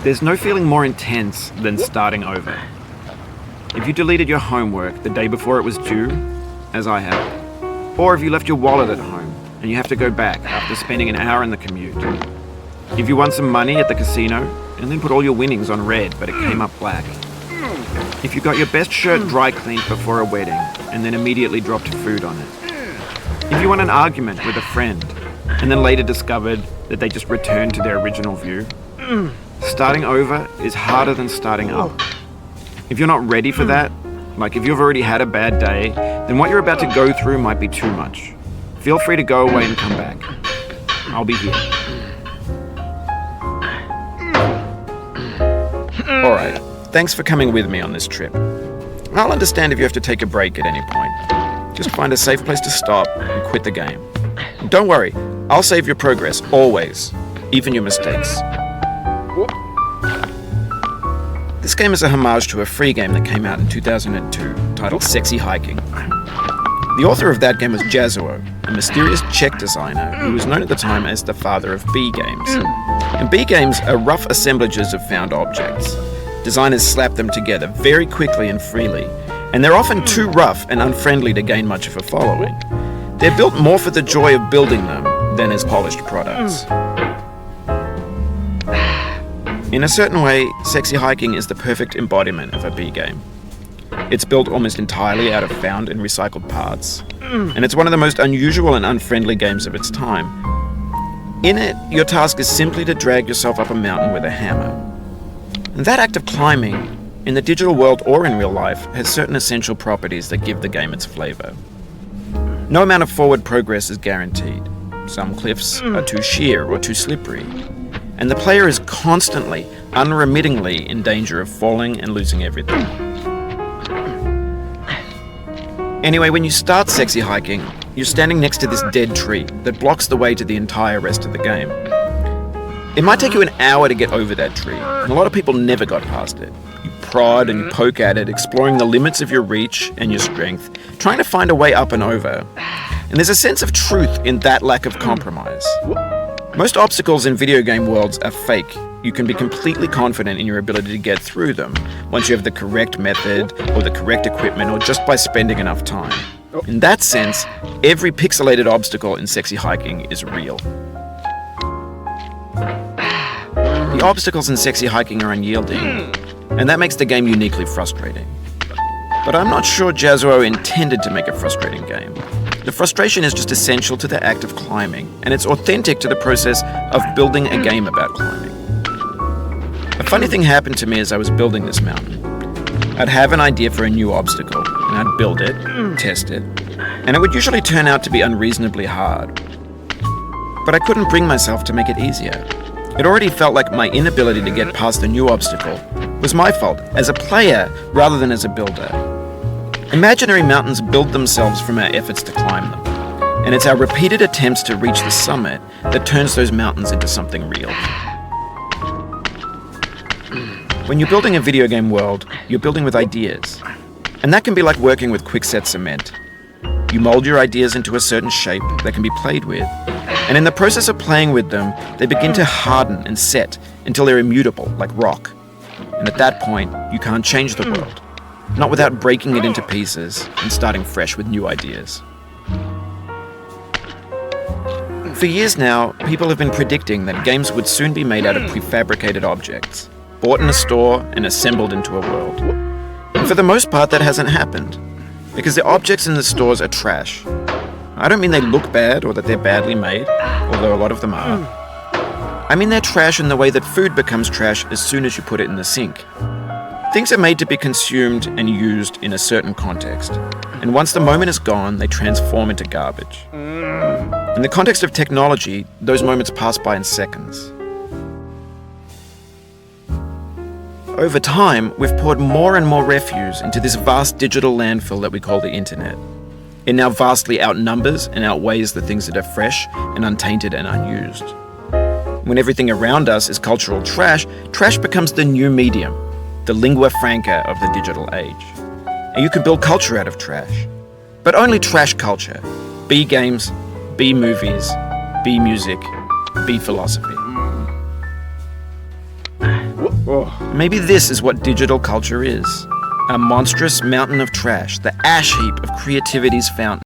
There's no feeling more intense than starting over. If you deleted your homework the day before it was due, as I have, or if you left your wallet at home and you have to go back after spending an hour in the commute. If you won some money at the casino and then put all your winnings on red but it came up black. If you got your best shirt dry cleaned before a wedding and then immediately dropped food on it. If you won an argument with a friend and then later discovered that they just returned to their original view. Starting over is harder than starting up. If you're not ready for that, like if you've already had a bad day, then what you're about to go through might be too much. Feel free to go away and come back. I'll be here. Alright, thanks for coming with me on this trip. I'll understand if you have to take a break at any point. Just find a safe place to stop and quit the game. Don't worry, I'll save your progress, always. Even your mistakes. This game is a homage to a free game that came out in 2002, titled Sexy Hiking. The author of that game was Jazuo, a mysterious Czech designer who was known at the time as the father of B games. And B games are rough assemblages of found objects. Designers slap them together very quickly and freely, and they're often too rough and unfriendly to gain much of a following. They're built more for the joy of building them than as polished products. In a certain way, Sexy Hiking is the perfect embodiment of a B game. It's built almost entirely out of found and recycled parts, and it's one of the most unusual and unfriendly games of its time. In it, your task is simply to drag yourself up a mountain with a hammer. And that act of climbing, in the digital world or in real life, has certain essential properties that give the game its flavor. No amount of forward progress is guaranteed. Some cliffs are too sheer or too slippery, and the player is constantly, unremittingly in danger of falling and losing everything. Anyway, when you start Sexy Hiking, you're standing next to this dead tree that blocks the way to the entire rest of the game. It might take you an hour to get over that tree, and a lot of people never got past it. You prod and you poke at it, exploring the limits of your reach and your strength, trying to find a way up and over. And there's a sense of truth in that lack of compromise. Most obstacles in video game worlds are fake. You can be completely confident in your ability to get through them once you have the correct method or the correct equipment or just by spending enough time. In that sense, every pixelated obstacle in Sexy Hiking is real. The obstacles in Sexy Hiking are unyielding, and that makes the game uniquely frustrating. But I'm not sure Jazuo intended to make a frustrating game. The frustration is just essential to the act of climbing, and it's authentic to the process of building a game about climbing. A funny thing happened to me as I was building this mountain. I'd have an idea for a new obstacle, and I'd build it, test it, and it would usually turn out to be unreasonably hard. But I couldn't bring myself to make it easier. It already felt like my inability to get past the new obstacle was my fault as a player rather than as a builder. Imaginary mountains build themselves from our efforts to climb them, and it's our repeated attempts to reach the summit that turns those mountains into something real. When you're building a video game world, you're building with ideas, and that can be like working with quickset cement. You mold your ideas into a certain shape that can be played with, and in the process of playing with them, they begin to harden and set until they're immutable, like rock. And at that point, you can't change the world. Not without breaking it into pieces and starting fresh with new ideas. For years now, people have been predicting that games would soon be made out of prefabricated objects, bought in a store and assembled into a world. And for the most part, that hasn't happened, because the objects in the stores are trash. I don't mean they look bad or that they're badly made, although a lot of them are. I mean they're trash in the way that food becomes trash as soon as you put it in the sink. Things are made to be consumed and used in a certain context, and once the moment is gone, they transform into garbage. In the context of technology, those moments pass by in seconds. Over time, we've poured more and more refuse into this vast digital landfill that we call the internet. It now vastly outnumbers and outweighs the things that are fresh and untainted and unused. When everything around us is cultural trash, trash becomes the new medium, the lingua franca of the digital age. And you can build culture out of trash. But only trash culture. B games, B movies, B music, B philosophy. Maybe this is what digital culture is. A monstrous mountain of trash, the ash heap of creativity's fountain.